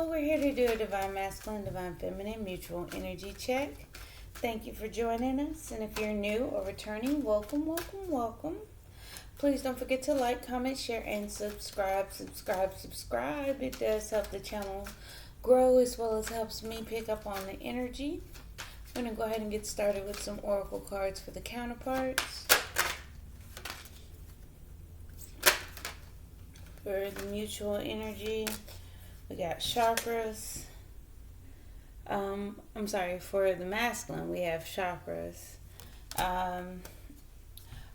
We're here to do a Divine Masculine, Divine Feminine mutual energy check. Thank you for joining us. And if you're new or returning, welcome, welcome, welcome. Please don't forget to like, comment, share, and subscribe. Subscribe. It does help the channel grow as well as helps me pick up on the energy. I'm going to go ahead and get started with some oracle cards for the counterparts. For the mutual energy, we got chakras. For the masculine, we have chakras.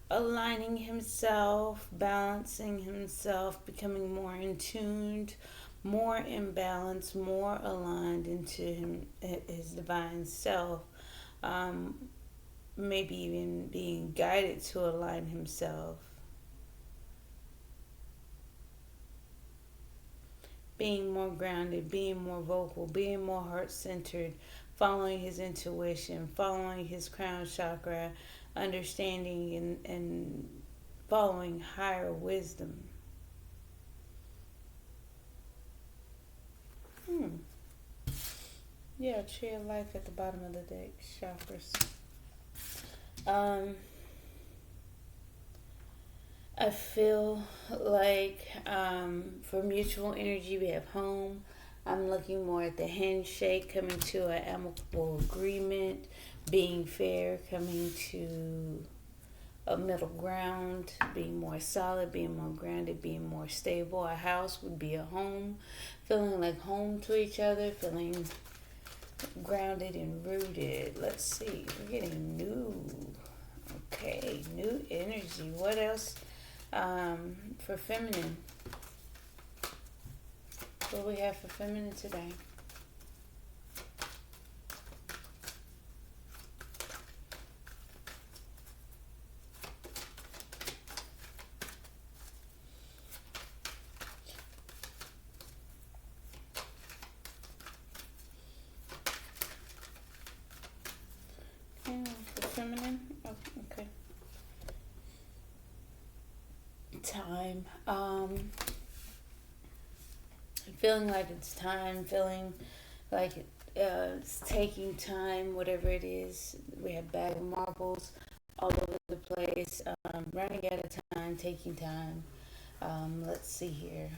Aligning himself, balancing himself, becoming more in tuned, more in balance, more aligned into his divine self. Maybe even being guided to align himself. Being more grounded, being more vocal, being more heart-centered, following his intuition, following his crown chakra, understanding and following higher wisdom. Yeah, tree of life at the bottom of the deck, chakras. I feel like for mutual energy, we have home. I'm looking more at the handshake, coming to an amicable agreement, being fair, coming to a middle ground, being more solid, being more grounded, being more stable. A house would be a home, feeling like home to each other, feeling grounded and rooted. Let's see, we're getting new. Okay, new energy. What else? For feminine, what do we have for feminine today? For feminine, oh, okay. Time. Feeling like it's time, feeling like it's taking time, whatever it is. We have bag of marbles all over the place, running out of time, taking time. Let's see here.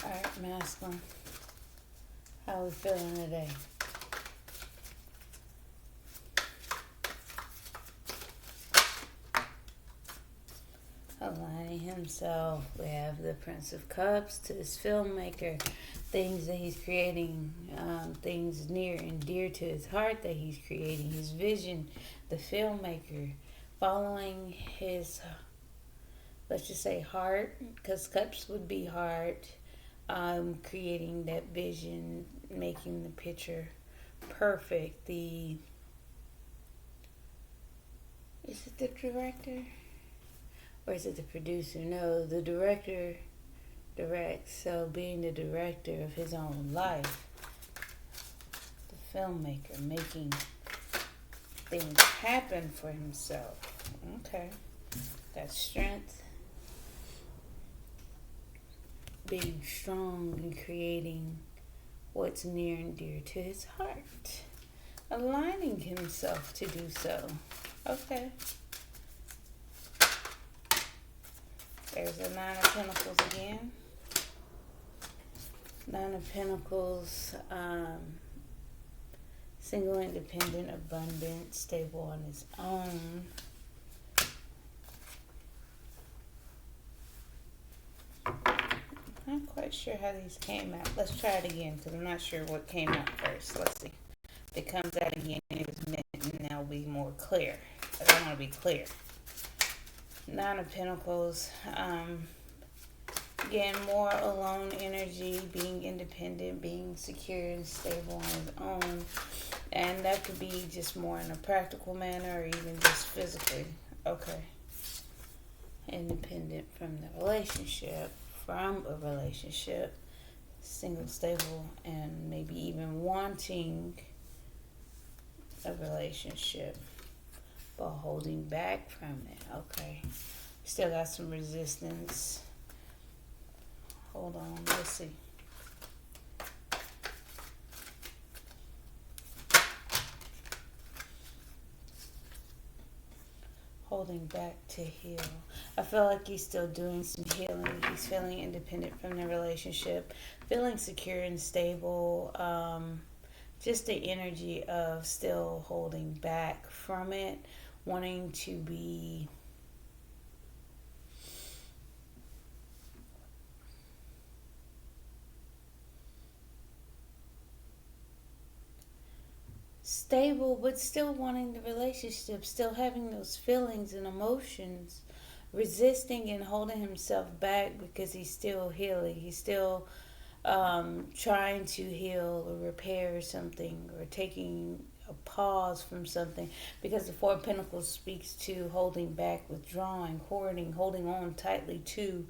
Alright, masculine. How are we feeling today? Aligning himself. We have the Prince of Cups to his filmmaker. Things that he's creating. Things near and dear to his heart that he's creating. His vision. The filmmaker. Following his, let's just say, heart. Because cups would be heart. Creating that vision, making the picture perfect. Is it the director? Or is it the producer? No, the director directs. So being the director of his own life, the filmmaker, making things happen for himself. Okay. That's strength. Being strong and creating what's near and dear to his heart. Aligning himself to do so. Okay. There's a Nine of Pentacles again. Nine of Pentacles, single, independent, abundant, stable on his own. I'm not quite sure how these came out. Let's try it again because I'm not sure what came out first. Let's see. If it comes out again, it's meant, and now be more clear. I want to be clear. Nine of Pentacles, Again, more alone energy, being independent, being secure and stable on his own. And that could be just more in a practical manner or even just physically. Okay. Independent from the relationship, single, stable, and maybe even wanting a relationship, but holding back from it. Okay. Still got some resistance. Hold on, let's see. Holding back to heal. I feel like he's still doing some healing. He's feeling independent from the relationship, feeling secure and stable. Just the energy of still holding back from it, wanting to be stable, but still wanting the relationship, still having those feelings and emotions, resisting and holding himself back because he's still healing. He's still trying to heal or repair something, or taking a pause from something, because the Four of Pentacles speaks to holding back, withdrawing, hoarding, holding on tightly to.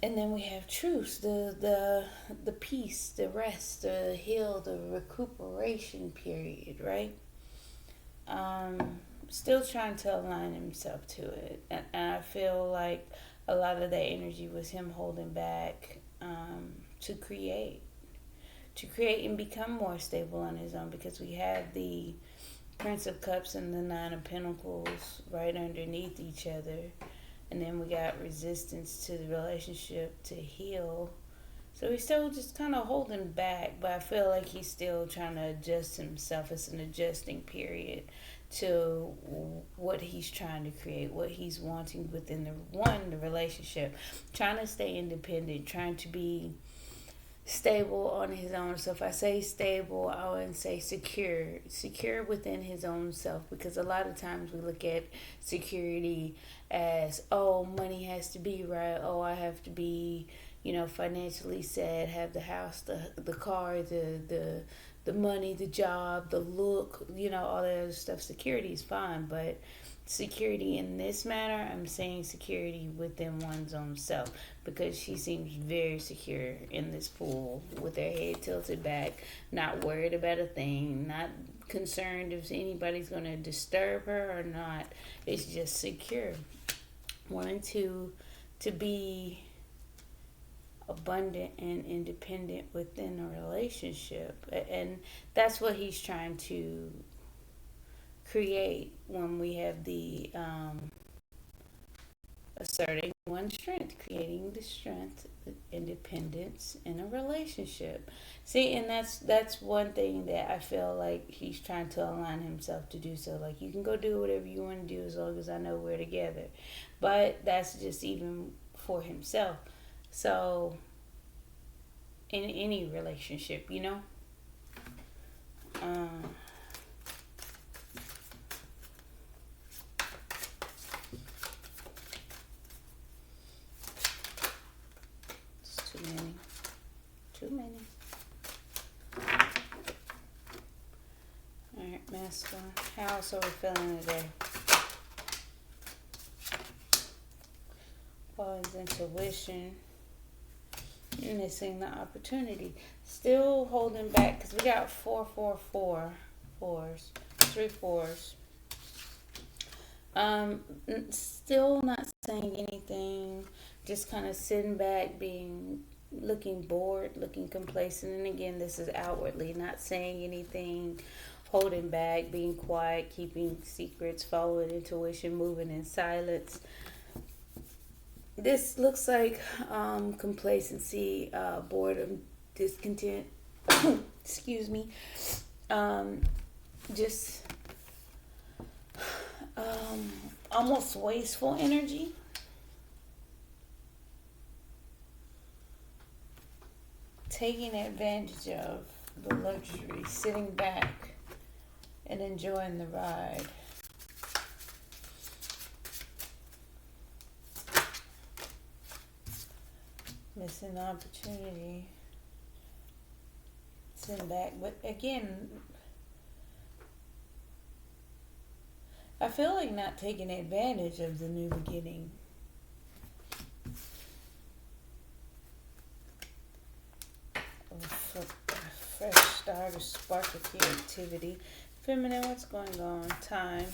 And then we have truce, the peace, the rest, the heal, the recuperation period, right? Still trying to align himself to it, and I feel like a lot of that energy was him holding back to create and become more stable on his own, because we have the Prince of Cups and the Nine of Pentacles right underneath each other. And then we got resistance to the relationship to heal. So he's still just kind of holding back, but I feel like he's still trying to adjust himself. It's an adjusting period to what he's trying to create, what he's wanting within the relationship. Trying to stay independent, trying to be stable on his own. So if I say stable, I wouldn't say secure within his own self, because a lot of times we look at security as, oh, money has to be right, oh, I have to be, financially set, have the house, the car, the money, the job, the look, all that other stuff. Security is fine, but security in this matter, I'm saying security within one's own self, because she seems very secure in this pool with her head tilted back, not worried about a thing, not concerned if anybody's going to disturb her or not. It's just secure, wanting to be abundant and independent within a relationship, and that's what he's trying to create when we have the asserting one's strength, creating the strength, independence in a relationship. See, and that's one thing that I feel like he's trying to align himself to do. So, like, you can go do whatever you want to do as long as I know we're together. But that's just even for himself. So, in any relationship, it's too many. All right, masculine. How else are we feeling today? His intuition, missing the opportunity, still holding back, because we got 3 fours. Still not saying anything, just kind of sitting back, looking bored, looking complacent. And again, this is outwardly, not saying anything, holding back, being quiet, keeping secrets, following intuition, moving in silence. This looks like complacency, boredom, discontent, excuse me, just almost wasteful energy. Taking advantage of the luxury, sitting back and enjoying the ride. Missing opportunity. Send back. But again, I feel like not taking advantage of the new beginning. A fresh start, a spark of creativity. Feminine, what's going on? Time.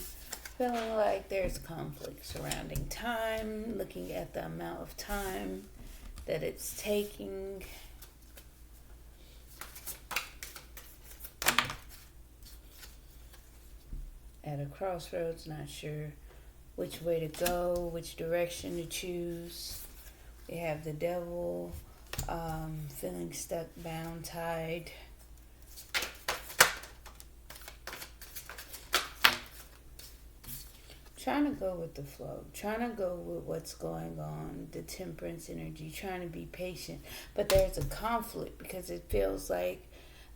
Feeling like there's conflict surrounding time. Looking at the amount of time that it's taking. At a crossroads, not sure which way to go, which direction to choose. We have the devil, feeling stuck, bound, tied. Trying to go with the flow, trying to go with what's going on, the temperance energy, trying to be patient. But there's a conflict because it feels like,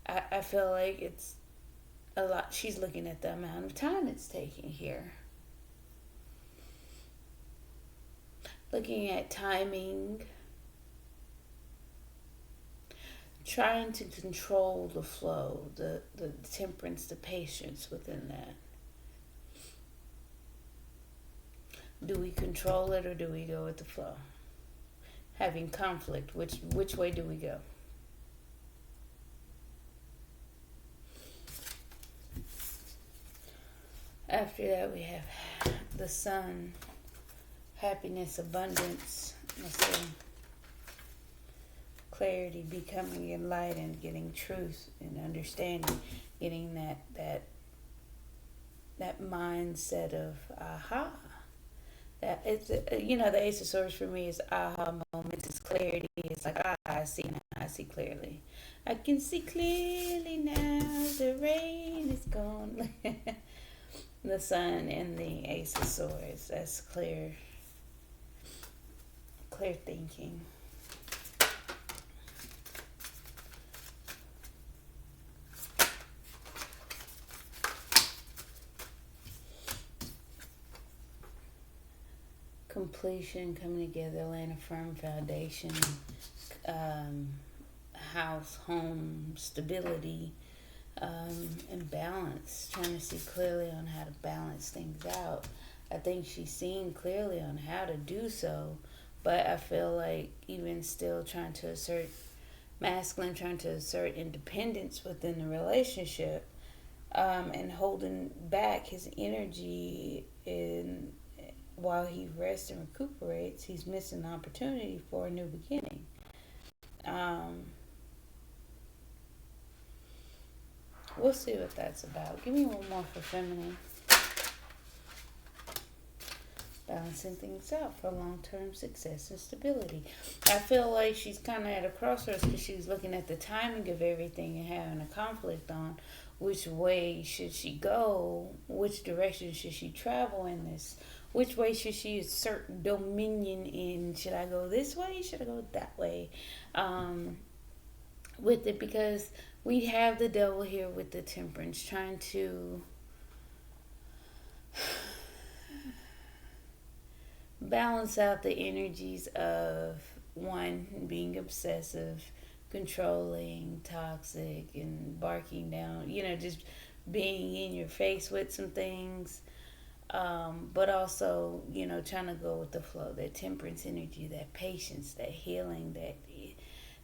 I feel like it's a lot. She's looking at the amount of time it's taking here. Looking at timing. Trying to control the flow, the temperance, the patience within that. Do we control it or do we go with the flow? Having conflict, which way do we go? After that, we have the sun, happiness, abundance, clarity, becoming enlightened, getting truth and understanding, getting that mindset of aha. That it's, the Ace of Swords for me is aha moments. It's clarity. It's like I see now. I see clearly. I can see clearly now. The rain is gone. The sun and the Ace of Swords. That's clear thinking. Completion, coming together, laying a firm foundation, house, home, stability, and balance. Trying to see clearly on how to balance things out. I think she's seeing clearly on how to do so, but I feel like even still trying to assert masculine, trying to assert independence within the relationship, and holding back his energy in. While he rests and recuperates, he's missing the opportunity for a new beginning. We'll see what that's about. Give me one more for feminine. Balancing things out for long-term success and stability. I feel like she's kind of at a crossroads because she's looking at the timing of everything and having a conflict on which way should she go, which direction should she travel in this. Which way should she assert dominion in? Should I go this way? Should I go that way? With it, because we have the devil here with the temperance, trying to balance out the energies of one being obsessive, controlling, toxic, and barking down, just being in your face with some things. But also, trying to go with the flow, that temperance energy, that patience, that healing,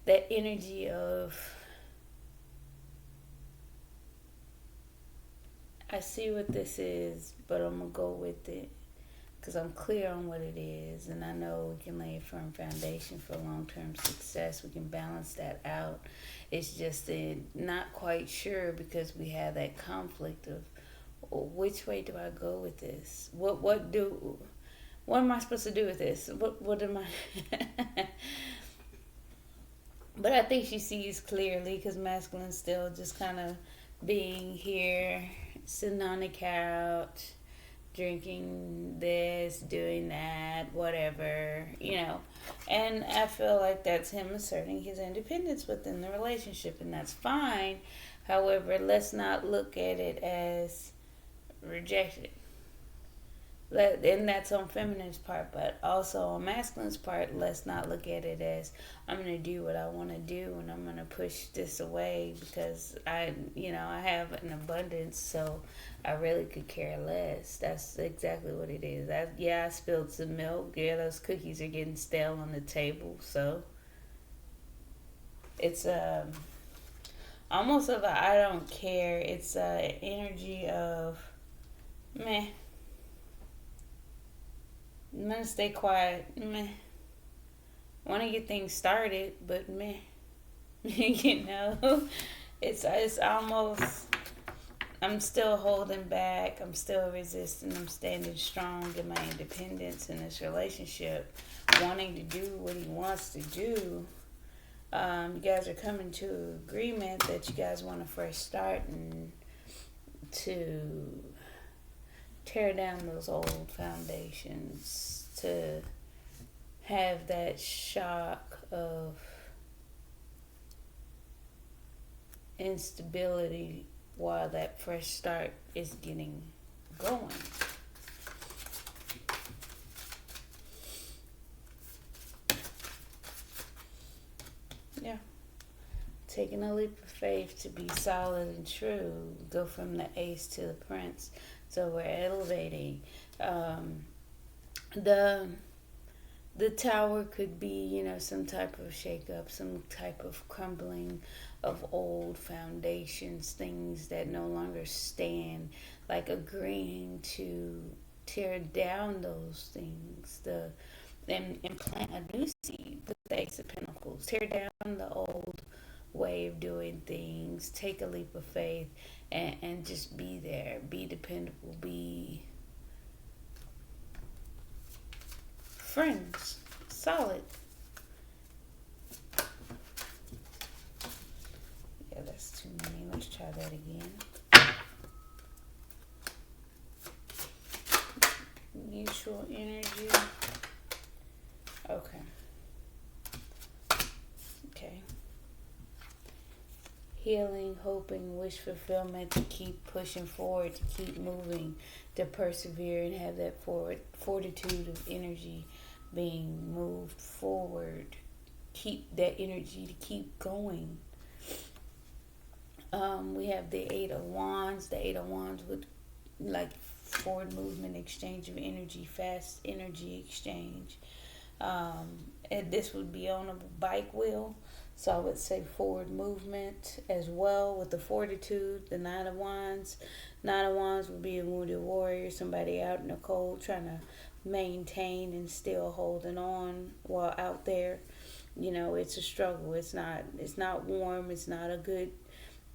that energy of, I see what this is, but I'm going to go with it because I'm clear on what it is, and I know we can lay a firm foundation for long-term success. We can balance that out. It's just not quite sure because we have that conflict of, which way do I go with this? What am I supposed to do with this? What am I? But I think she sees clearly because masculine's still just kind of being here, sitting on the couch, drinking this, doing that, whatever, And I feel like that's him asserting his independence within the relationship, and that's fine. However, let's not look at it as rejected. And that's on feminine's part, but also on masculine's part, let's not look at it as I'm gonna do what I want to do and I'm gonna push this away because I have an abundance, so I really could care less. That's exactly what it is. I spilled some milk. Yeah, those cookies are getting stale on the table, so it's almost of a I don't care. It's a energy of meh. I'm gonna stay quiet. Meh. Want to get things started, but meh. you know, it's almost. I'm still holding back. I'm still resisting. I'm standing strong in my independence in this relationship, wanting to do what he wants to do. You guys are coming to agreement that you guys want a fresh start and to tear down those old foundations, to have that shock of instability while that fresh start is getting going. Yeah. Taking a leap of faith to be solid and true. Go from the ace to the prince. So we're elevating. The the tower could be, some type of shakeup, some type of crumbling of old foundations, things that no longer stand, like agreeing to tear down those things, and plant a new seed, the Ace of Pentacles. Tear down the old way of doing things, take a leap of faith, and just be there, be dependable, be friends, solid. Yeah, that's too many. Let's try that again. Mutual energy. Okay. Healing, hoping, wish fulfillment, to keep pushing forward, to keep moving, to persevere and have that fortitude of energy being moved forward. Keep that energy to keep going. We have the Eight of Wands. The Eight of Wands with like forward movement, exchange of energy, fast energy exchange. And this would be on a bike wheel. So I would say forward movement as well with the fortitude, the Nine of Wands. Nine of Wands would be a wounded warrior, somebody out in the cold trying to maintain and still holding on while out there. It's a struggle. It's not warm. It's not a good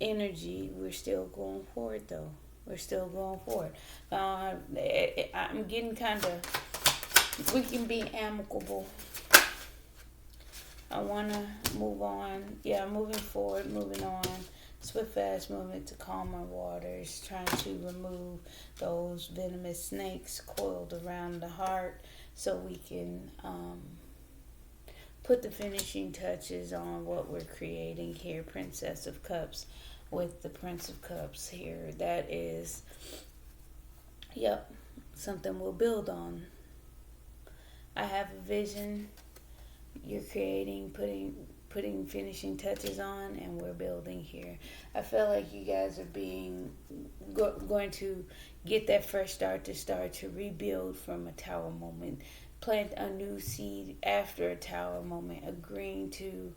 energy. We're still going forward though. We're still going forward. I'm getting kind of, we can be amicable. I want to move on. Yeah, moving forward, moving on. Swift, fast movement to calmer waters. Trying to remove those venomous snakes coiled around the heart so we can put the finishing touches on what we're creating here. Princess of Cups with the Prince of Cups here. That is, yep, something we'll build on. I have a vision. You're creating, putting finishing touches on, and we're building here. I feel like you guys are going to get that fresh start to rebuild from a tower moment, plant a new seed after a tower moment, agreeing to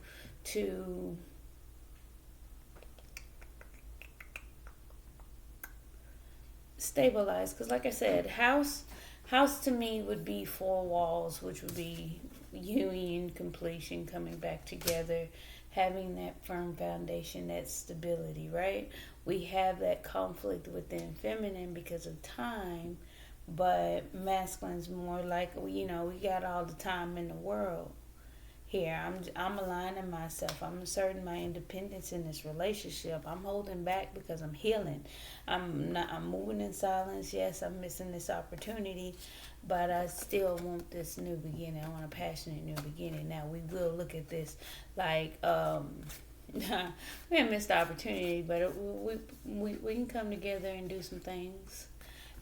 stabilize. Because like I said, house to me would be four walls, which would be union, completion, coming back together, having that firm foundation, that stability, right? We have that conflict within feminine because of time, but masculine's more like, we got all the time in the world. Here, I'm aligning myself. I'm asserting my independence in this relationship. I'm holding back because I'm healing. I'm moving in silence. Yes, I'm missing this opportunity, but I still want this new beginning. I want a passionate new beginning. Now we will look at this like we have missed the opportunity, but we can come together and do some things.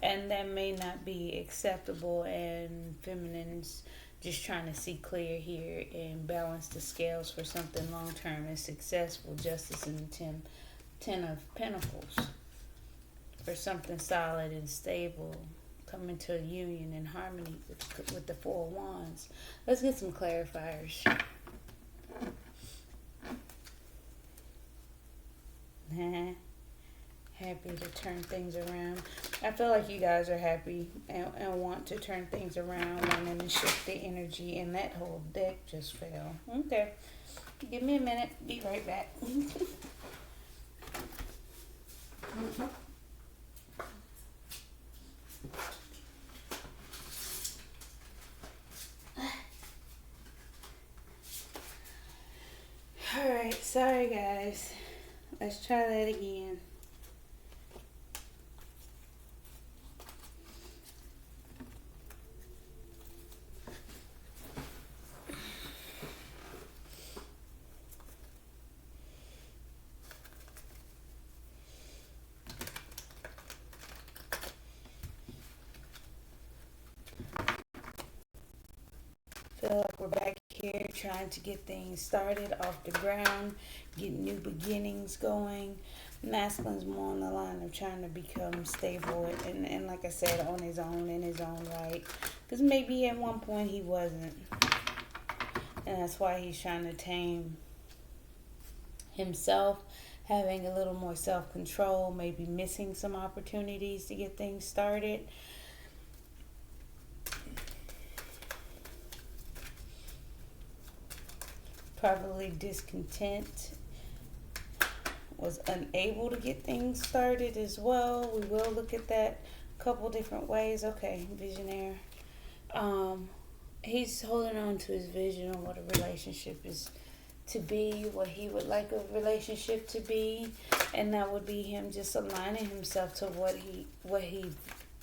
And that may not be acceptable, and feminine's just trying to see clear here and balance the scales for something long term and successful. Justice in the ten of Pentacles, for something solid and stable, coming to a union and harmony with the Four of Wands. Let's get some clarifiers. Happy to turn things around. I feel like you guys are happy and want to turn things around, wanting to shift the energy, and that whole deck just fell. Okay. Give me a minute. Be right back. Alright, sorry guys. Let's try that again. Feel like we're back here trying to get things started off the ground, get new beginnings going. Masculine's more on the line of trying to become stable and like I said, on his own, in his own right. Because maybe at one point he wasn't. And that's why he's trying to tame himself, having a little more self-control, maybe missing some opportunities to get things started. Probably discontent, was unable to get things started as well. We will look at that a couple different ways. Okay, visionaire. He's holding on to his vision on what a relationship is to be, what he would like a relationship to be, and that would be him just aligning himself to what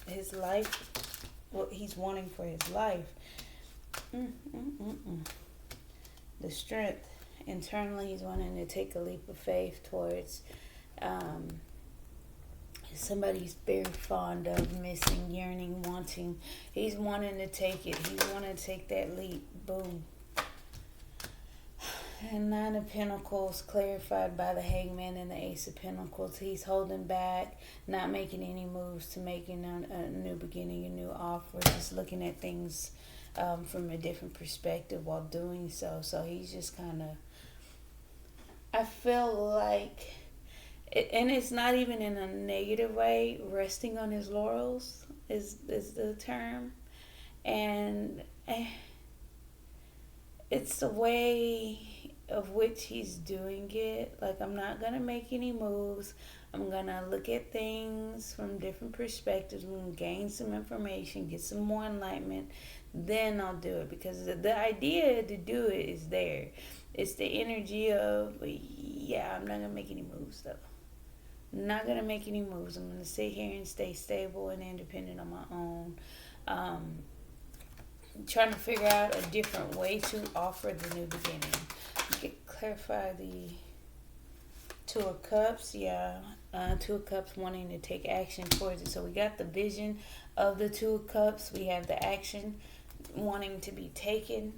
his life, what he's wanting for his life. The strength. Internally, he's wanting to take a leap of faith towards somebody he's very fond of, missing, yearning, wanting. He's wanting to take it. He's wanting to take that leap. Boom. And Nine of Pentacles clarified by the Hangman and the Ace of Pentacles. He's holding back, not making any moves to making a new beginning, a new offer, just looking at things from a different perspective while doing so. So he's just kind of, I feel like, and it's not even in a negative way, resting on his laurels is the term. And it's the way of which he's doing it. Like, I'm not going to make any moves. I'm going to look at things from different perspectives. I'm going to gain some information, get some more enlightenment. Then I'll do it, because the idea to do it is there. It's the energy of, yeah, I'm not going to make any moves though. I'm not going to make any moves. I'm going to sit here and stay stable and independent on my own. Trying to figure out a different way to offer the new beginning. You can clarify the Two of Cups. Yeah, Two of Cups wanting to take action towards it. So we got the vision of the Two of Cups. We have the action wanting to be taken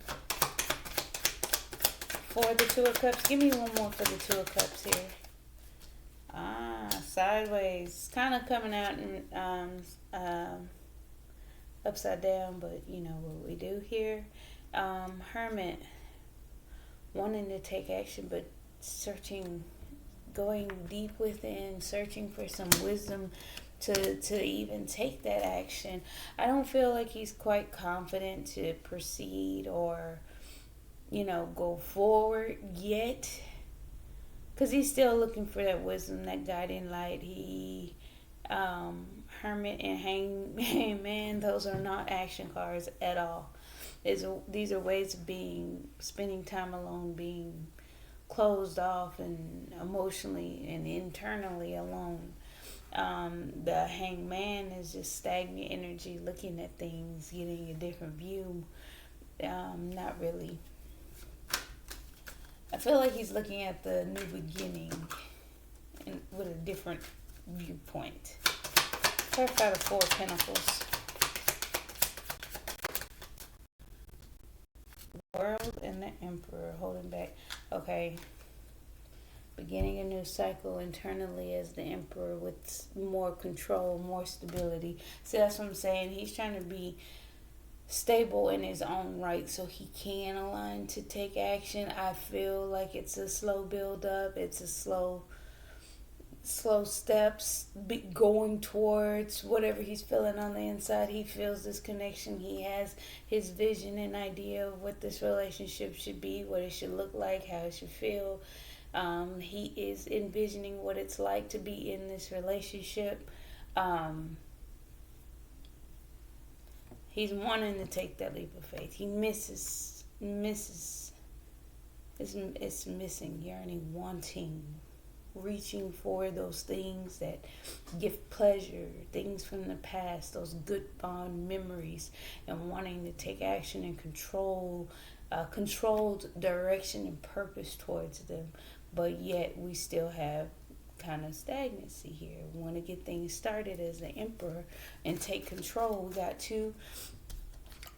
for the Two of Cups. Give me one more for the Two of Cups here. Sideways. Kind of coming out and upside down, but you know what we do here. Hermit wanting to take action, but searching, going deep within, searching for some wisdom to even take that action. I don't feel like he's quite confident to proceed or, you know, go forward yet, because he's still looking for that wisdom, that guiding light. Hermit and Hangman, those are not action cards at all. These are ways of spending time alone, being closed off and emotionally and internally alone. The Hangman is just stagnant energy, looking at things, getting a different view. Not really. I feel like he's looking at the new beginning with a different viewpoint. Clarify the Four of Pentacles. World and the Emperor holding back. Okay. Beginning a new cycle internally as the Emperor with more control, more stability. See, that's what I'm saying. He's trying to be stable in his own right so he can align to take action. I feel like it's a slow build up. It's a slow steps going towards whatever he's feeling on the inside. He feels this connection. He has his vision and idea of what this relationship should be, what it should look like, how it should feel. He is envisioning what it's like to be in this relationship. He's wanting to take that leap of faith. He misses, it's missing, yearning, wanting, reaching for those things that give pleasure, things from the past, those good fond memories, and wanting to take action and controlled direction and purpose towards them. But yet we still have kind of stagnancy here. We want to get things started as the Emperor and take control. We got two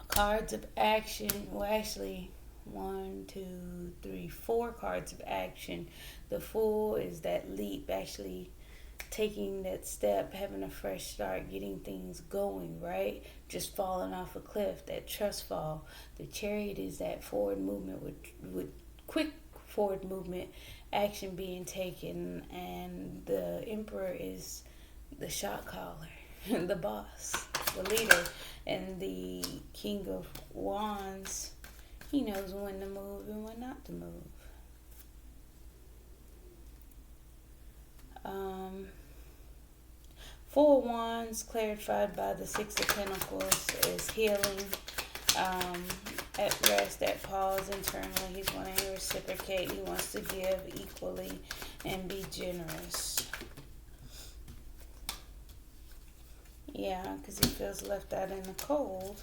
cards of action. Well, actually, 1, 2, 3, 4 cards of action. The Fool is that leap, actually taking that step, having a fresh start, getting things going, right? Just falling off a cliff, that trust fall. The Chariot is that forward movement with quick forward movement, action being taken, and the Emperor is the shot caller, the boss, the leader, and the King of Wands, he knows when to move and when not to move. Four of Wands clarified by the Six of Pentacles is healing, at rest, at pause internally. He's wanting to reciprocate. He wants to give equally and be generous. Yeah, because he feels left out in the cold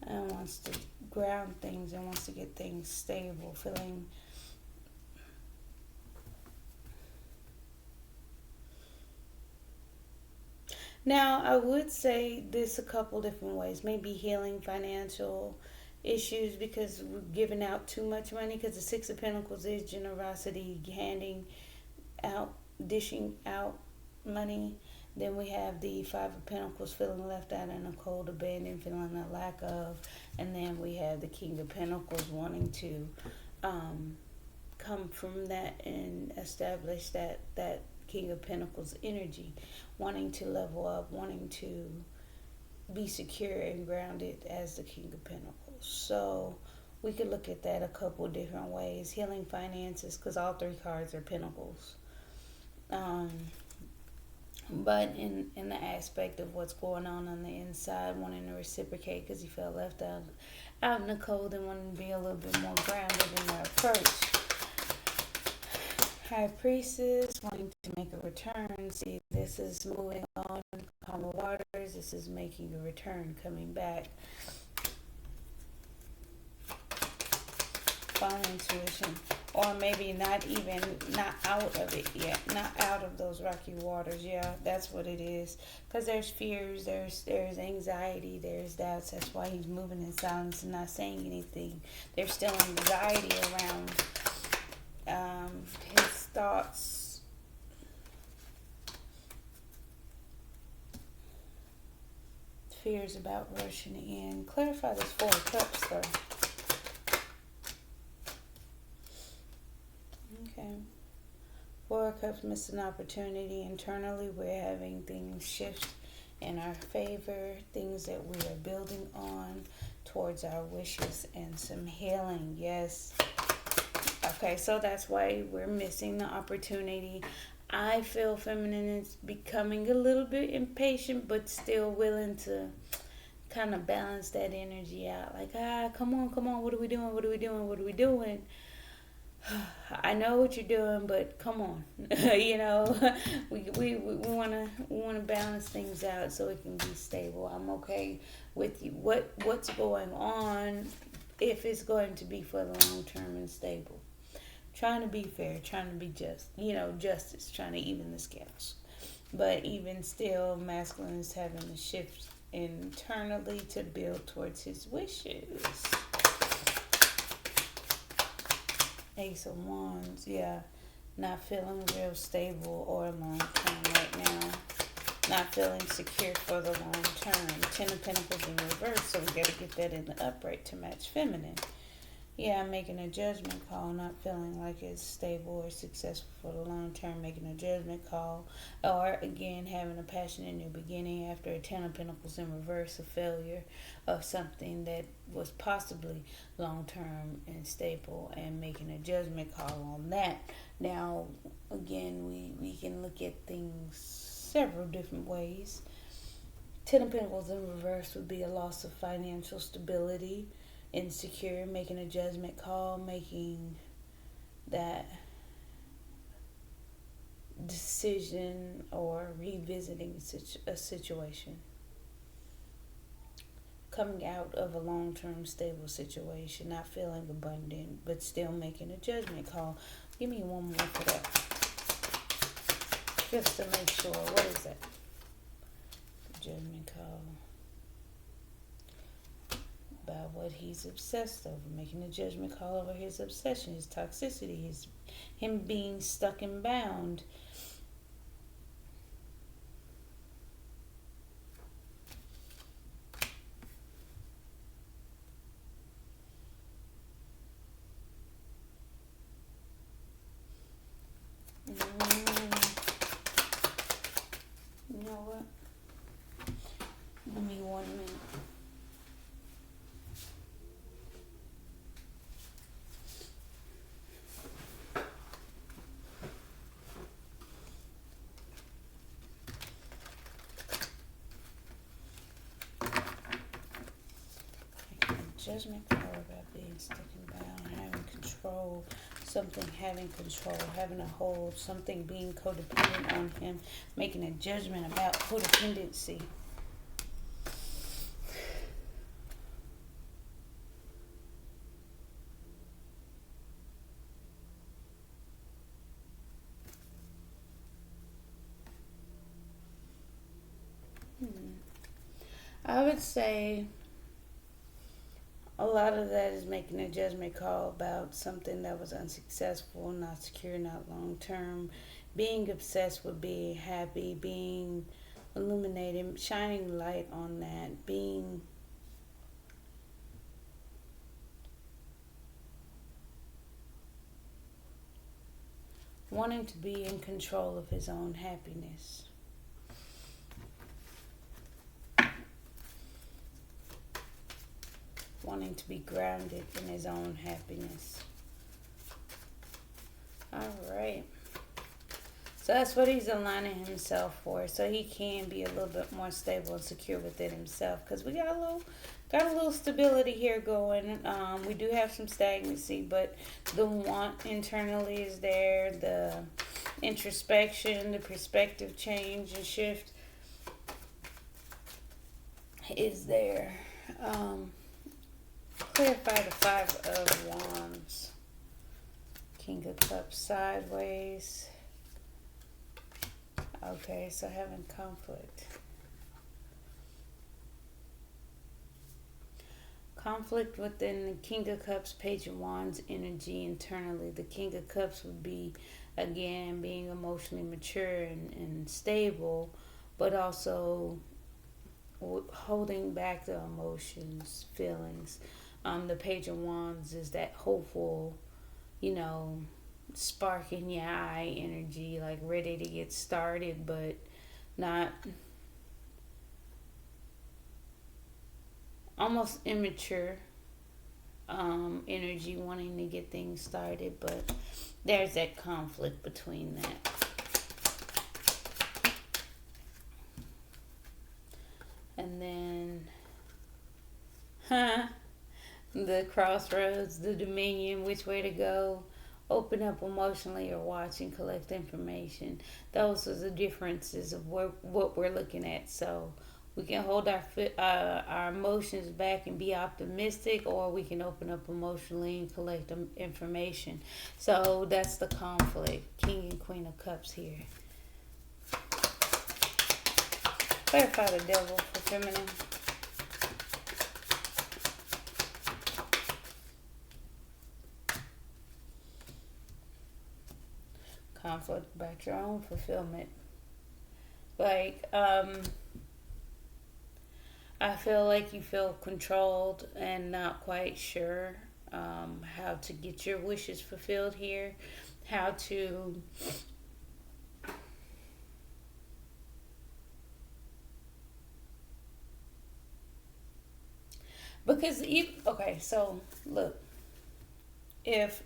and wants to ground things and wants to get things stable, feeling now. I would say this a couple different ways. Maybe healing financial issues because we're giving out too much money, because the Six of Pentacles is generosity, handing out, dishing out money. Then we have the Five of Pentacles, feeling left out in a cold, abandoned, feeling a lack of. And then we have the King of Pentacles wanting to come from that and establish that King of Pentacles energy, wanting to level up, wanting to be secure and grounded as the King of Pentacles. So we could look at that a couple different ways. Healing finances, because all three cards are Pentacles. But in the aspect of what's going on the inside, wanting to reciprocate because he felt left out in the cold, and wanting to be a little bit more grounded in their approach. High Priestess wanting to make a return. See, this is moving on calmer waters. This is making a return, coming back. Following intuition. Or maybe not out of it yet. Not out of those rocky waters. Yeah, that's what it is. Because there's fears, there's anxiety, there's doubts. That's why he's moving in silence and not saying anything. There's still anxiety around his thoughts. Fears about rushing in. Clarify this Four of Cups though. Okay. Four of Cups, missing opportunity. Internally, we're having things shift in our favor, things that we are building on towards our wishes, and some healing. Yes. Okay, so that's why we're missing the opportunity. I feel feminine is becoming a little bit impatient, but still willing to kind of balance that energy out. Like, come on, what are we doing? I know what you're doing, but come on. we want to balance things out so it can be stable. I'm okay with you. What's going on, if it's going to be for the long term and stable. Trying to be fair, trying to be just, justice, trying to even the scales. But even still, masculine is having to shift internally to build towards his wishes. Ace of Wands, yeah. Not feeling real stable or long term right now. Not feeling secure for the long term. Ten of Pentacles in reverse, so we got to get that in the upright to match feminine. Yeah, I'm making a judgment call, not feeling like it's stable or successful for the long term, making a judgment call. Or, again, having a passionate new beginning after a Ten of Pentacles in reverse, a failure of something that was possibly long term and stable, and making a judgment call on that. Now, again, we can look at things several different ways. Ten of Pentacles in reverse would be a loss of financial stability, insecure, making a judgment call, making that decision or revisiting a situation. Coming out of a long-term stable situation, not feeling abundant, but still making a judgment call. Give me one more for that. Just to make sure. What is that? Judgment call. About what he's obsessed over, making a judgment call over his obsession, his toxicity, him being stuck and bound. You know what? Give me 1 minute. Judgment call about being stuck and bound, having control, something having control, having a hold, something being codependent on him, making a judgment about codependency. I would say a lot of that is making a judgment call about something that was unsuccessful, not secure, not long term. Being obsessed with being happy, being illuminated, shining light on that, being wanting to be in control of his own happiness. Wanting to be grounded in his own happiness. All right. So that's what he's aligning himself for, so he can be a little bit more stable and secure within himself. Because we got a little stability here going. We do have some stagnancy, but the want internally is there. The introspection, the perspective change and shift is there. Clarify the Five of Wands. King of Cups sideways. Okay, so having conflict. Conflict within the King of Cups, Page of Wands energy internally. The King of Cups would be, again, being emotionally mature and stable, but also holding back the emotions, feelings. The Page of Wands is that hopeful, spark in your eye energy, like ready to get started, but not, almost immature energy, wanting to get things started, but there's that conflict between that. And then, the crossroads, the dominion, which way to go, open up emotionally or watch and collect information. Those are the differences of what we're looking at. So we can hold our emotions back and be optimistic, or we can open up emotionally and collect information. So that's the conflict. King and Queen of Cups here. Clarify the devil for feminine. Conflict about your own fulfillment. Like, I feel like you feel controlled and not quite sure how to get your wishes fulfilled here. How to because okay, so look, if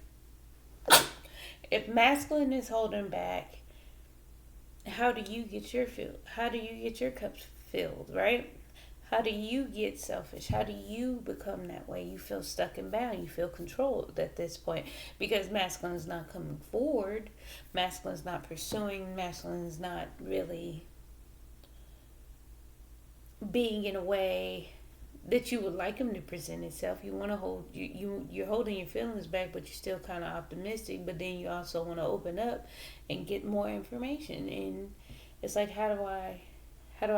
masculine is holding back, how do you get your fill? How do you get your cups filled, right? How do you get selfish? How do you become that way? You feel stuck and bound. You feel controlled at this point because masculine is not coming forward. Masculine is not pursuing. Masculine is not really being in a way that you would like him to present itself. You want to hold you're holding your feelings back, but you're still kind of optimistic. But then you also want to open up and get more information. And it's like, how do I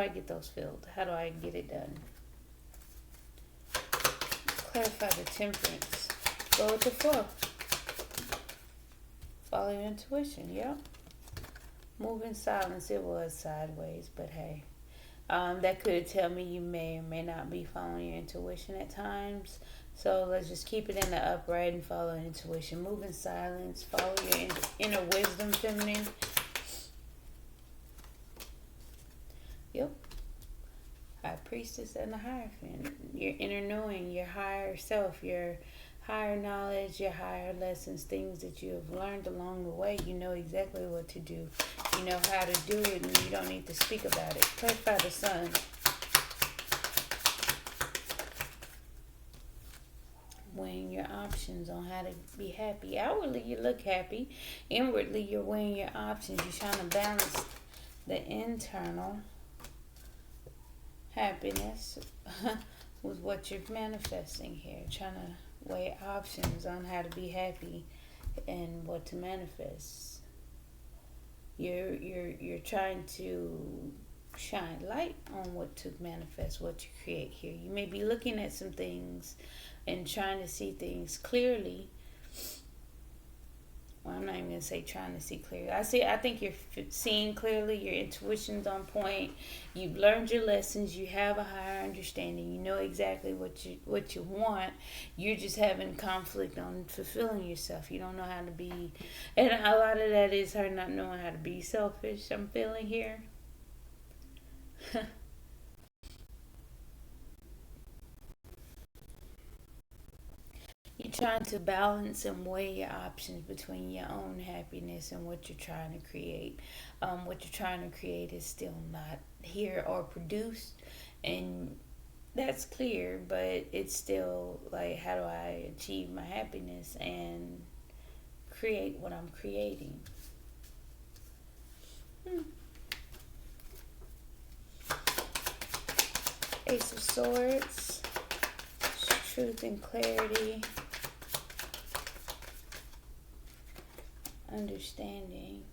get those filled? How do I get it done? Clarify the temperance. Go with the flow. Follow your intuition. Yep. Move in silence. It was sideways, but hey. That could tell me you may or may not be following your intuition at times. So let's just keep it in the upright and follow intuition. Move in silence. Follow your inner wisdom, feminine. Yep. High priestess and the Hierophant. Your inner knowing, your higher self, your higher knowledge, your higher lessons, things that you have learned along the way. You know exactly what to do. You know how to do it, and you don't need to speak about it. Clarify the sun. Weighing your options on how to be happy. Outwardly, you look happy. Inwardly, you're weighing your options. You're trying to balance the internal happiness with what you're manifesting here. Trying to weigh options on how to be happy and what to manifest. You're trying to shine light on what to manifest, what you create here. You may be looking at some things and trying to see things clearly. Well, I'm not even gonna say trying to see clearly. I think you're seeing clearly. Your intuition's on point. You've learned your lessons. You have a higher understanding. You know exactly what you want. You're just having conflict on fulfilling yourself. You don't know how to be, and a lot of that is her not knowing how to be selfish. I'm feeling here. You're trying to balance and weigh your options between your own happiness and what you're trying to create. What you're trying to create is still not here or produced, and that's clear, but it's still like, how do I achieve my happiness and create what I'm creating? Ace of Swords, truth and clarity. Understanding.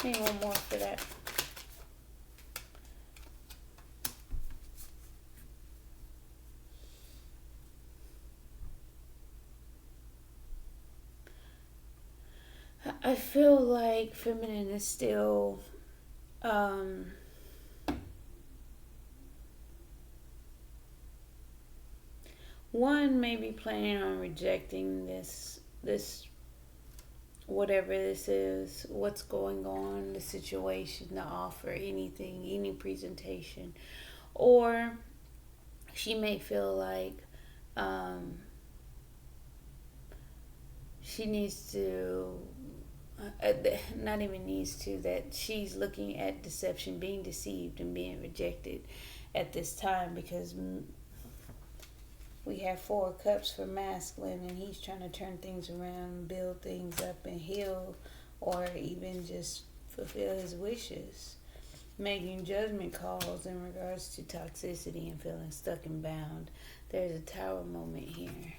Need one more for that. I feel like feminine is still one may be planning on rejecting this whatever this is, what's going on, the situation, the offer, anything, any presentation. Or she may feel like she needs to, not even needs to, that she's looking at deception, being deceived and being rejected at this time, because we have 4 cups for masculine, and he's trying to turn things around, build things up, and heal, or even just fulfill his wishes. Making judgment calls in regards to toxicity and feeling stuck and bound. There's a tower moment here.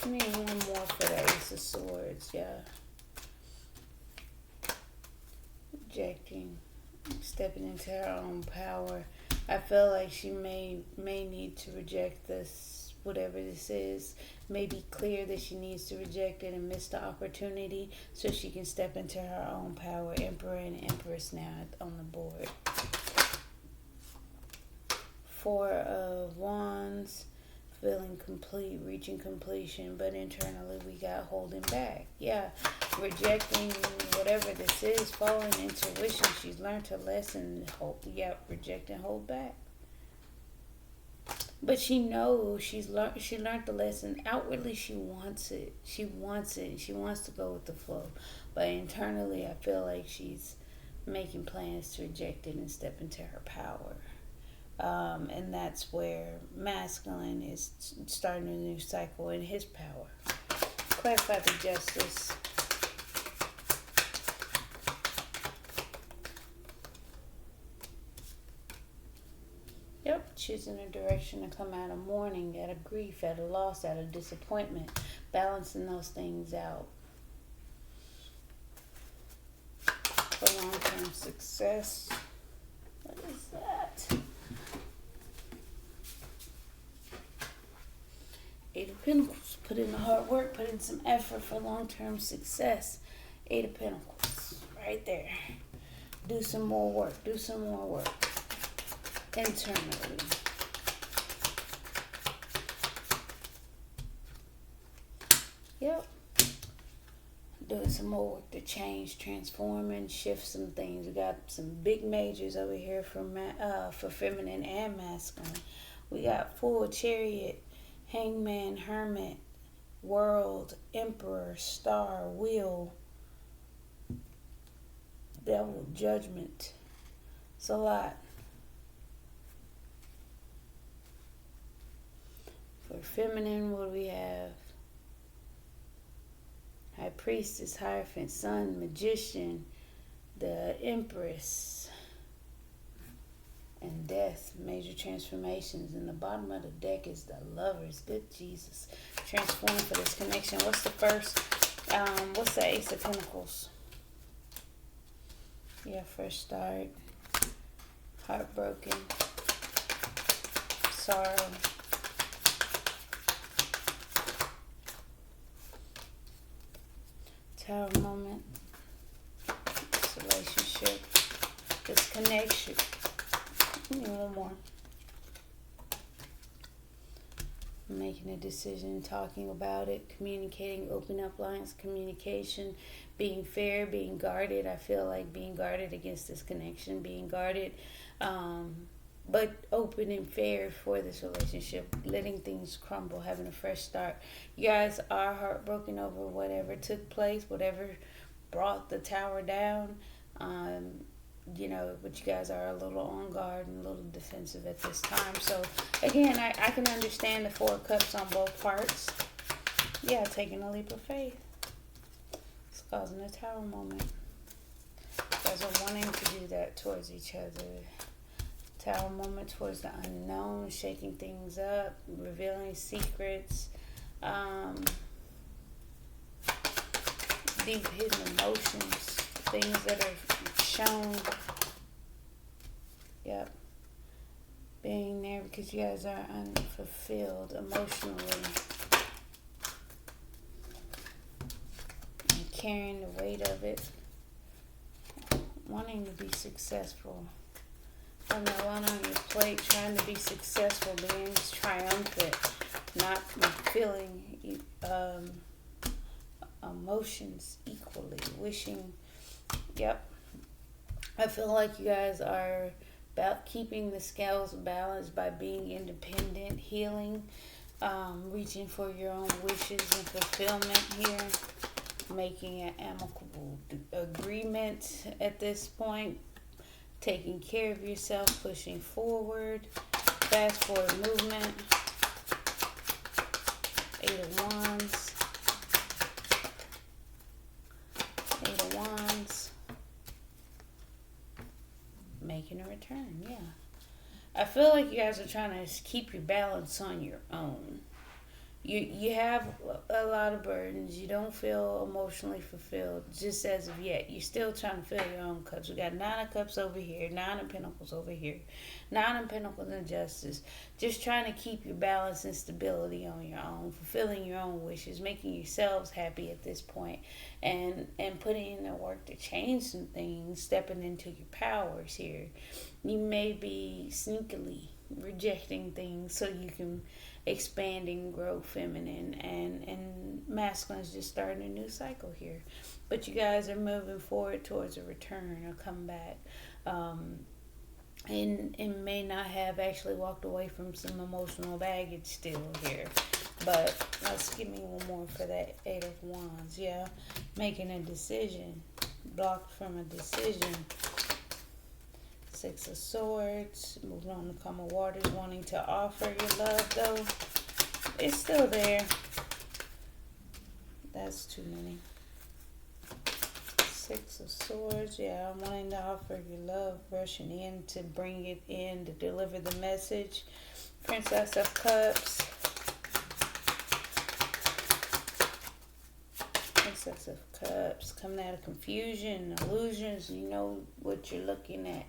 I need one more for the Ace of Swords, yeah. Rejecting. stepping into her own power. I feel like she may need to reject this, whatever this is. May be clear that she needs to reject it and miss the opportunity so she can step into her own power. Emperor and Empress now on the board. Four of Wands, feeling complete, reaching completion, but internally we got holding back. Yeah, rejecting whatever this is, following intuition. She's learned her lesson. Reject and hold back. But she knows she learned the lesson. Outwardly, she wants it. She wants it. She wants to go with the flow. But internally, I feel like she's making plans to reject it and step into her power. And that's where masculine is starting a new cycle in his power. Clarify the justice. Yep, choosing a direction to come out of mourning, out of grief, out of loss, out of disappointment, balancing those things out for long-term success. What is that? Eight of Pentacles. Put in the hard work, put in some effort for long-term success. Eight of Pentacles. Right there. Do some more work. Do some more work. Internally. Yep. Doing some more work to change, transform, and shift some things. We got some big majors over here for feminine and masculine. We got Fool, Chariot, Hangman, Hermit, World, Emperor, Star, Wheel, Devil, Judgment. It's a lot. For feminine, what do we have? High Priestess, Hierophant, Sun, Magician, the Empress, and Death. Major transformations. And the bottom of the deck is the Lovers. Good Jesus. Transform for this connection. What's the first? What's the Ace of Pentacles? Yeah, fresh start. Heartbroken. Sorrow. Tower moment. This relationship. This connection. A little more. Making a decision, talking about it, communicating, open up lines, communication, being fair, being guarded. I feel like being guarded against this connection, being guarded, but open and fair for this relationship, letting things crumble, having a fresh start. You guys are heartbroken over whatever took place, whatever brought the tower down. But you guys are a little on guard and a little defensive at this time. So, again, I can understand the Four of Cups on both parts. Yeah, taking a leap of faith. It's causing a tower moment. You guys are wanting to do that towards each other. Tower moment towards the unknown, shaking things up, revealing secrets, deep hidden emotions, things that are shown. Yep. Being there because you guys are unfulfilled emotionally. And carrying the weight of it. Wanting to be successful. Having a lot on your plate, trying to be successful, being triumphant, not feeling emotions equally, wishing. Yep. I feel like you guys are about keeping the scales balanced by being independent, healing, reaching for your own wishes and fulfillment here, making an amicable agreement at this point, taking care of yourself, pushing forward, fast forward movement, Eight of Wands, Eight of Wands, making a return. Yeah, I feel like you guys are trying to keep your balance on your own. You have a lot of burdens. You don't feel emotionally fulfilled just as of yet. You're still trying to fill your own cups. We got 9 of Cups over here, 9 of Pentacles over here, 9 of Pentacles and Justice. Just trying to keep your balance and stability on your own, fulfilling your own wishes, making yourselves happy at this point, and putting in the work to change some things, stepping into your powers here. You may be sneakily rejecting things so you can expand and grow feminine, and masculine's just starting a new cycle here, but you guys are moving forward towards a return or comeback, and may not have actually walked away from some emotional baggage still here. But let's give me one more for that 8 of Wands. Yeah, making a decision, blocked from a decision. 6 of Swords, moving on to calmer waters, wanting to offer your love though. It's still there. That's too many. 6 of Swords, yeah, I'm wanting to offer your love, rushing in to bring it in, to deliver the message. Princess of Cups. Princess of Cups, coming out of confusion, illusions, you know what you're looking at.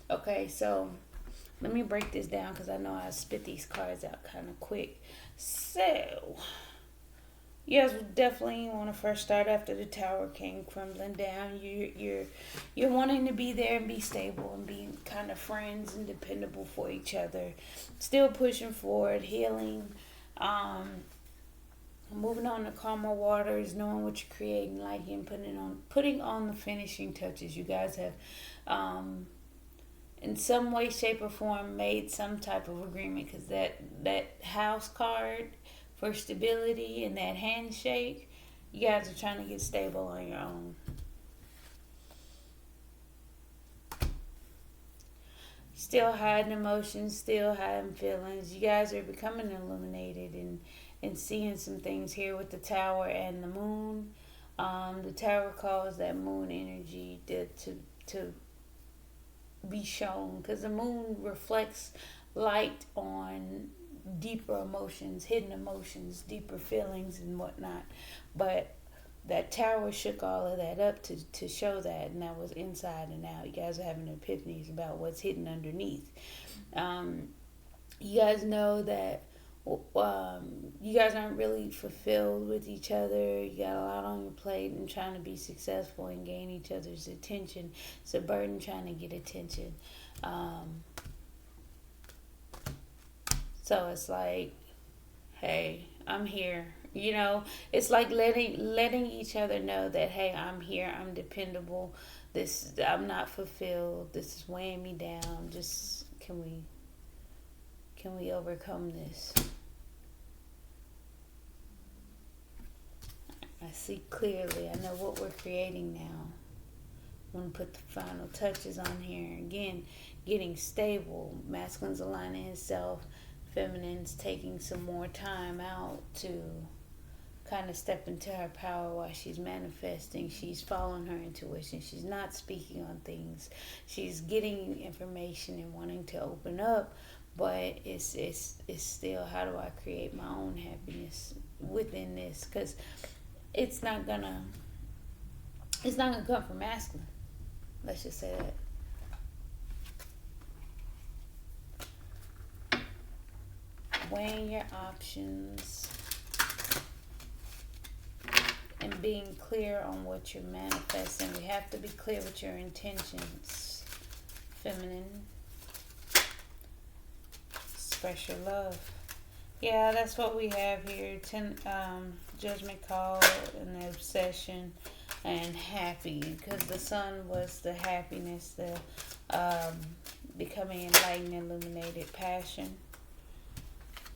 Okay, so let me break this down because I know I spit these cards out kind of quick. So, you guys would definitely want to first start after the Tower came crumbling down. You're wanting to be there and be stable and be kind of friends and dependable for each other. Still pushing forward, healing, moving on to calmer waters, knowing what you're creating, liking, putting on the finishing touches. You guys have, in some way, shape, or form, made some type of agreement, because that house card for stability and that handshake, you guys are trying to get stable on your own. Still hiding emotions, still hiding feelings. You guys are becoming illuminated and seeing some things here with the Tower and the Moon. The Tower calls that moon energy to be shown, because the moon reflects light on deeper emotions, hidden emotions, deeper feelings and whatnot. But that Tower shook all of that up to show that, and that was inside and out. You guys are having epiphanies about what's hidden underneath. You guys know that you guys aren't really fulfilled with each other. You got a lot on your plate and trying to be successful and gain each other's attention. It's a burden trying to get attention. So it's like, hey, I'm here. You know, it's like letting each other know that, hey, I'm here. I'm dependable. I'm not fulfilled. This is weighing me down. Just can we overcome this? I see clearly. I know what we're creating now. I'm going to put the final touches on here. Again, getting stable. Masculine's aligning himself. Feminine's taking some more time out to kind of step into her power while she's manifesting. She's following her intuition. She's not speaking on things. She's getting information and wanting to open up. But it's still, how do I create my own happiness within this? Because it's not gonna come from masculine. Let's just say that. Weighing your options and being clear on what you're manifesting. We have to be clear with your intentions. Feminine. Express your love. Yeah, that's what we have here. Judgment call and the obsession and happy, because the sun was the happiness, the becoming enlightened, illuminated passion.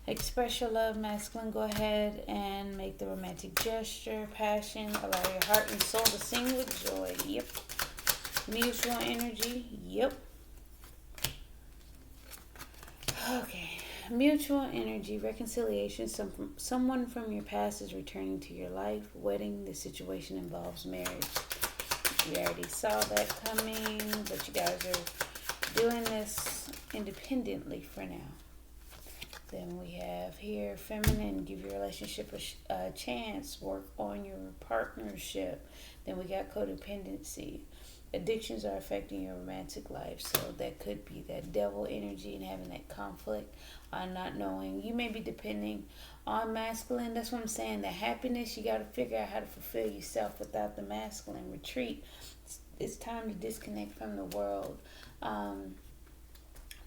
Express your love, masculine. Go ahead and make the romantic gesture. Passion. Allow your heart and soul to sing with joy. Yep. Mutual energy. Yep. Okay. Mutual energy, reconciliation. Someone from your past is returning to your life. Wedding. The situation involves marriage. We already saw that coming, but you guys are doing this independently for now. Then we have here feminine, give your relationship a chance, work on your partnership. Then we got codependency. Addictions are affecting your romantic life, so that could be that devil energy and having that conflict on not knowing. You may be depending on masculine. That's what I'm saying. The happiness, you got to figure out how to fulfill yourself without the masculine. Retreat. It's time to disconnect from the world.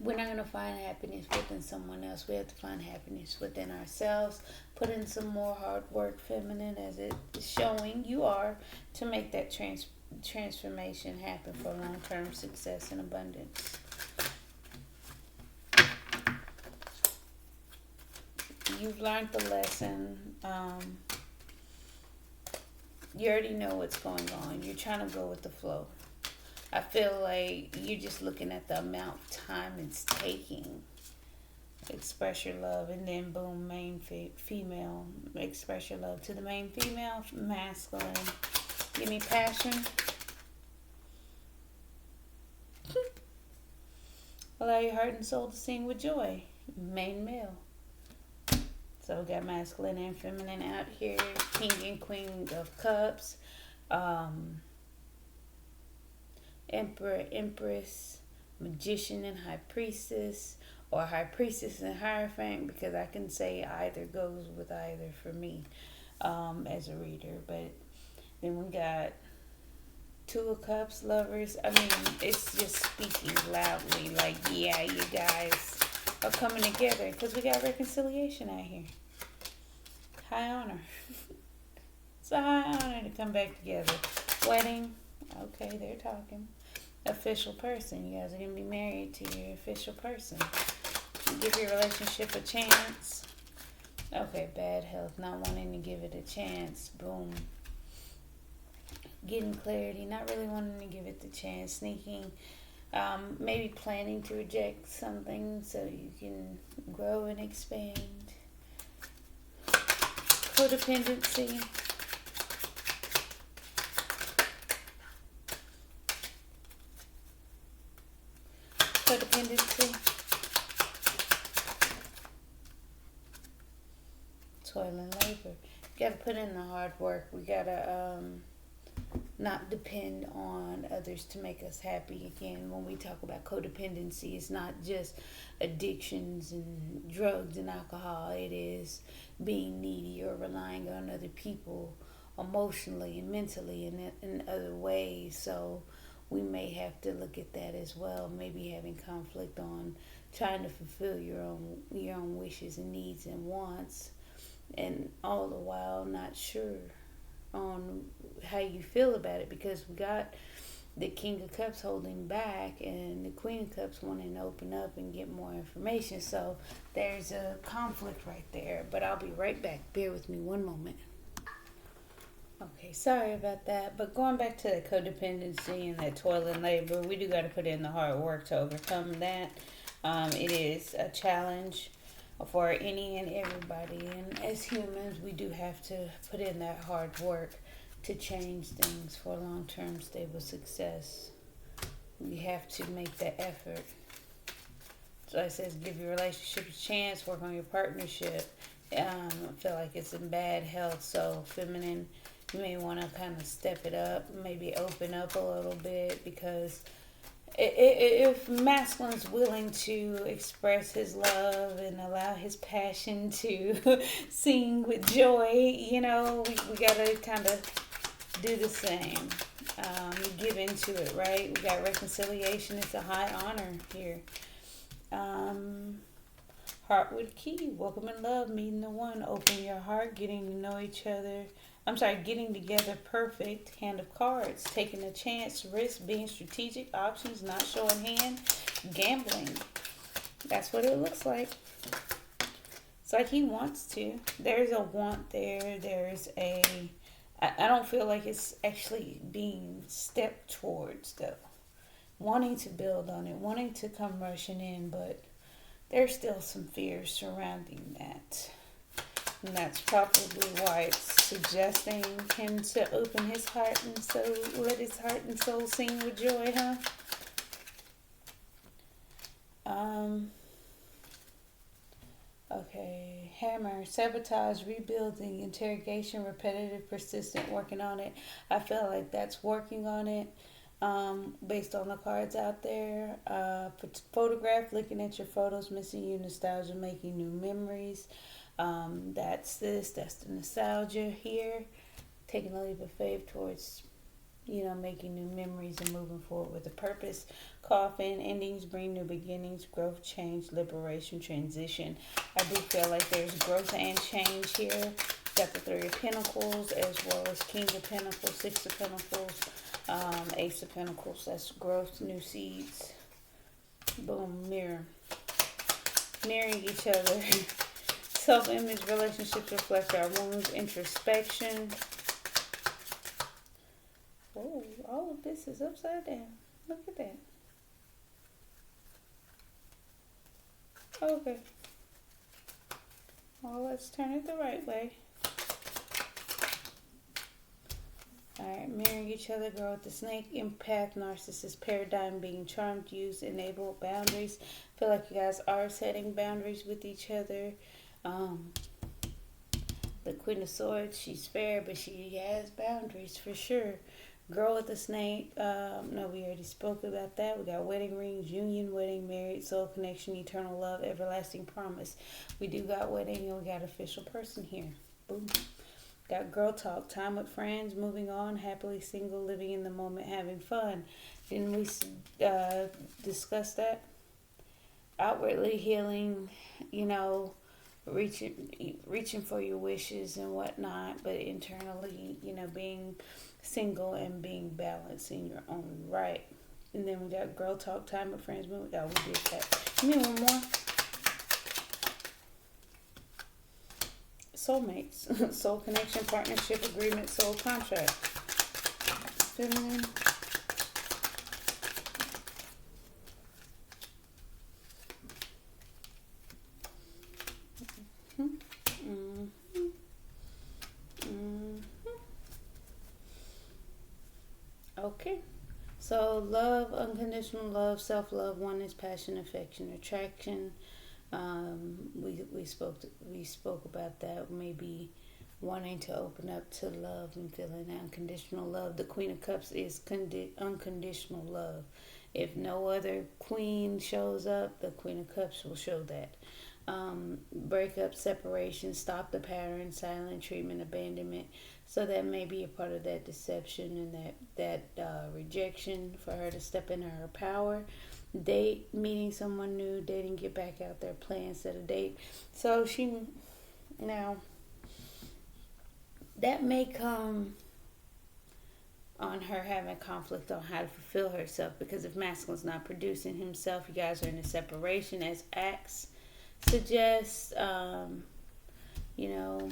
We're not going to find happiness within someone else. We have to find happiness within ourselves. Put in some more hard work, feminine, as it is showing you are, to make that transformation happen for long-term success and abundance. You've learned the lesson. You already know what's going on. You're trying to go with the flow. I feel like you're just looking at the amount of time it's taking. Express your love, and then boom, main female. Express your love to the main female, masculine. Give me passion. Allow your heart and soul to sing with joy. Main male. So we got masculine and feminine out here. King and Queen of Cups. Emperor, Empress, Magician and High Priestess, or High Priestess and Hierophant, because I can say either goes with either for me as a reader. But then we got Two of Cups, Lovers. I mean, it's just speaking loudly like, yeah, you guys are coming together, because we got reconciliation out here. High honor. It's a high honor to come back together. Wedding. Okay, they're talking. Official person. You guys are going to be married to your official person. Give your relationship a chance. Okay, bad health. Not wanting to give it a chance. Boom. Getting clarity. Not really wanting to give it the chance. Sneaking. Maybe planning to reject something so you can grow and expand. Codependency. Codependency. Toil and labor. You gotta put in the hard work. We gotta not depend on others to make us happy. Again, when we talk about codependency, it's not just addictions and drugs and alcohol. It is being needy or relying on other people emotionally and mentally and in other ways. So we may have to look at that as well. Maybe having conflict on trying to fulfill your own wishes and needs and wants, and all the while not sure on how you feel about it, because we got the King of Cups holding back and the Queen of Cups wanting to open up and get more information. So there's a conflict right there. But I'll be right back. Bear with me one moment. Okay, sorry about that. But going back to the codependency and that toil and labor, we do got to put in the hard work to overcome that. It is a challenge for any and everybody. And as humans, we do have to put in that hard work to change things for long-term stable success. We have to make that effort. So it says give your relationship a chance, work on your partnership. I feel like it's in bad health, so feminine, you may want to kind of step it up, maybe open up a little bit, because if masculine's willing to express his love and allow his passion to sing with joy, you know, we got to kind of do the same. Give into it, right? We got reconciliation. It's a high honor here. Heart with key. Welcome in love, meeting the one. Open your heart, getting to know each other. Getting together, perfect. Hand of cards. Taking a chance, risk, being strategic, options, not showing hand, gambling. That's what it looks like. It's like he wants to. There's a want there. There's a... I don't feel like it's actually being stepped towards, though. Wanting to build on it, wanting to come rushing in, but there's still some fears surrounding that. And that's probably why it's suggesting him to open his heart and soul, let his heart and soul sing with joy, huh? Okay, hammer, sabotage, rebuilding, interrogation, repetitive, persistent, working on it. I feel like that's working on it. Based on the cards out there. Photograph, looking at your photos, missing you, nostalgia, making new memories. That's this. That's the nostalgia here. Taking a leap of faith towards, making new memories and moving forward with a purpose. Coffin, endings bring new beginnings, growth, change, liberation, transition. I do feel like there's growth and change here. Got the Three of Pentacles as well as King of Pentacles, Six of Pentacles, Ace of Pentacles. That's growth, new seeds. Boom, mirror. Mirroring each other. Self-image, relationships reflect our wounds, introspection. Oh, all of this is upside down. Look at that. Okay. Well, let's turn it the right way. Alright, mirroring each other, grow with the snake, empath, narcissist, paradigm, being charmed, use, enable, boundaries. Feel like you guys are setting boundaries with each other. The Queen of Swords, she's fair, but she has boundaries for sure. Girl with the snake, no, we already spoke about that. We got wedding rings, union, wedding, married, soul connection, eternal love, everlasting promise. We do got wedding and we got official person here. Boom. Got girl talk, time with friends, moving on, happily single, living in the moment, having fun. Didn't we discuss that? Outwardly healing, reaching for your wishes and whatnot, but internally, being single and being balanced in your own right. And then we got girl talk, time with friends, moving. Oh, we did that. Give me one more. Soulmates, soul connection, partnership, agreement, soul contract. Feminine. Okay. So love, unconditional love, self-love, oneness, passion, affection, attraction. We spoke about that. Maybe wanting to open up to love and feeling unconditional love. The Queen of Cups is unconditional love. If no other queen shows up, the Queen of Cups will show that. Breakup, separation, stop the pattern, silent treatment, abandonment. So that may be a part of that deception and that rejection for her to step into her power. Date, meeting someone new, dating, get back out there, plan, set a date. So now, that may come on her having conflict on how to fulfill herself, because if masculine's not producing himself, you guys are in a separation, as Axe suggests.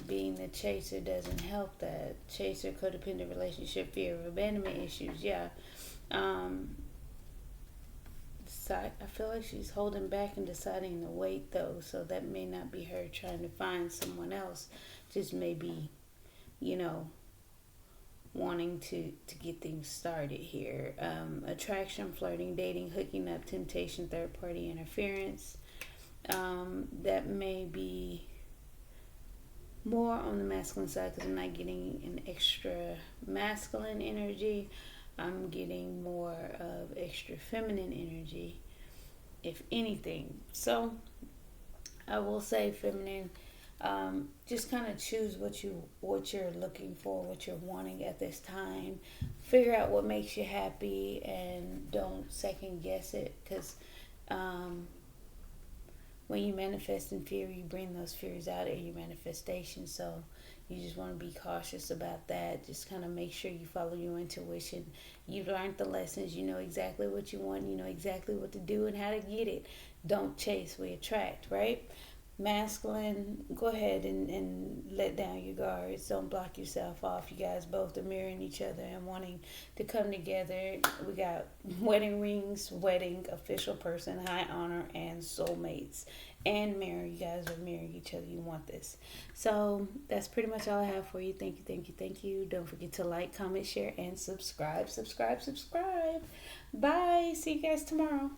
Being the chaser doesn't help that. Chaser, codependent relationship, fear of abandonment issues. Yeah. I feel like she's holding back and deciding to wait, though. So that may not be her trying to find someone else. Just maybe, wanting to get things started here. Attraction, flirting, dating, hooking up, temptation, third party interference. That may be more on the masculine side, because I'm not getting an extra masculine energy. I'm getting more of extra feminine energy, if anything. So I will say, feminine, just kind of choose what you're looking for, what you're wanting at this time. Figure out what makes you happy and don't second guess it, because when you manifest in fear, you bring those fears out in your manifestation. So you just want to be cautious about that. Just kind of make sure you follow your intuition. You've learned the lessons. You know exactly what you want. You know exactly what to do and how to get it. Don't chase, we attract, right? Masculine, go ahead and let down your guards. Don't block yourself off. You guys both are mirroring each other and wanting to come together. We got wedding rings, wedding, official person, high honor, and soulmates. And mirror. You guys are mirroring each other. You want this. So that's pretty much all I have for you. Thank you, thank you, thank you. Don't forget to like, comment, share, and subscribe. Subscribe. Bye. See you guys tomorrow.